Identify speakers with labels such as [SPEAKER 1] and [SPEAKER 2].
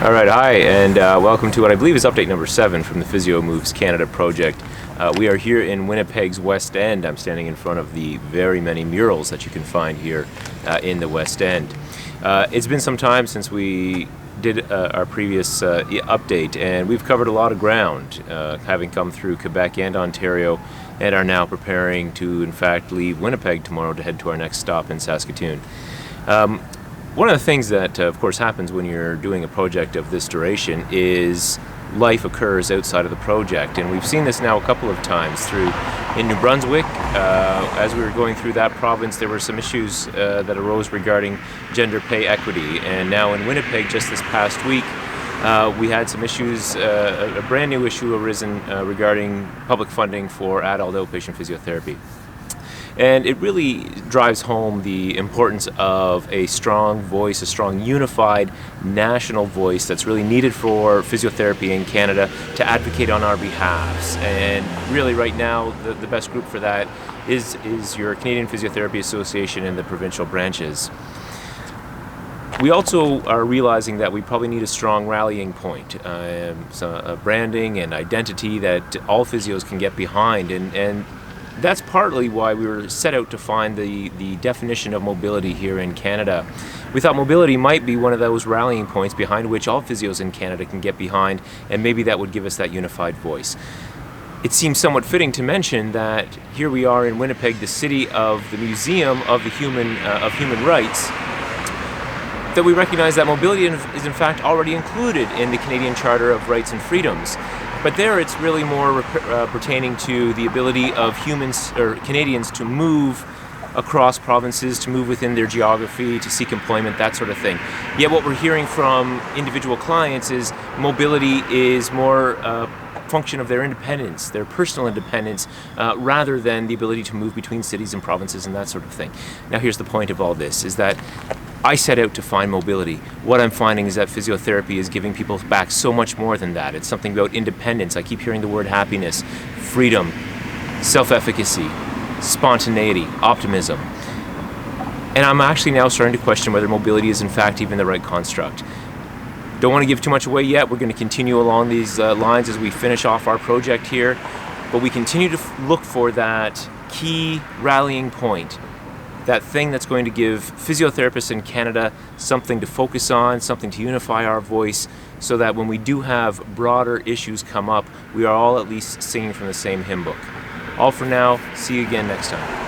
[SPEAKER 1] All right, hi, and welcome to what I believe is update number 7 from the Physio Moves Canada project. We are here in Winnipeg's West End. I'm standing in front of the very many murals that you can find here in the West End. It's been some time since we did our previous update, and we've covered a lot of ground, having come through Quebec and Ontario, and are now preparing to, in fact, leave Winnipeg tomorrow to head to our next stop in Saskatoon. One of the things that, of course, happens when you're doing a project of this duration is life occurs outside of the project, and we've seen this now a couple of times in New Brunswick. As we were going through that province, there were some issues that arose regarding gender pay equity, and now in Winnipeg just this past week we had some issues, a brand new issue arisen regarding public funding for adult outpatient physiotherapy. And it really drives home the importance of a strong voice, a strong unified national voice that's really needed for physiotherapy in Canada to advocate on our behalves. And really right now the best group for that is your Canadian Physiotherapy Association and the provincial branches. We also are realizing that we probably need a strong rallying point, branding and identity that all physios can get behind, and that's partly why we were set out to find the definition of mobility here in Canada. We thought mobility might be one of those rallying points behind which all physios in Canada can get behind, and maybe that would give us that unified voice. It seems somewhat fitting to mention that here we are in Winnipeg, the city of the Museum of Human Rights, that we recognize that mobility is in fact already included in the Canadian Charter of Rights and Freedoms. But there it's really more pertaining to the ability of humans or Canadians to move across provinces, to move within their geography, to seek employment, that sort of thing. Yet what we're hearing from individual clients is mobility is more a function of their independence, their personal independence, rather than the ability to move between cities and provinces and that sort of thing. Now here's the point of all this, is that I set out to find mobility. What I'm finding is that physiotherapy is giving people back so much more than that. It's something about independence. I keep hearing the word happiness, freedom, self-efficacy, spontaneity, optimism. And I'm actually now starting to question whether mobility is in fact even the right construct. Don't want to give too much away yet. We're going to continue along these lines as we finish off our project here. But we continue to look for that key rallying point, that thing that's going to give physiotherapists in Canada something to focus on, something to unify our voice, so that when we do have broader issues come up, we are all at least singing from the same hymn book. All for now. See you again next time.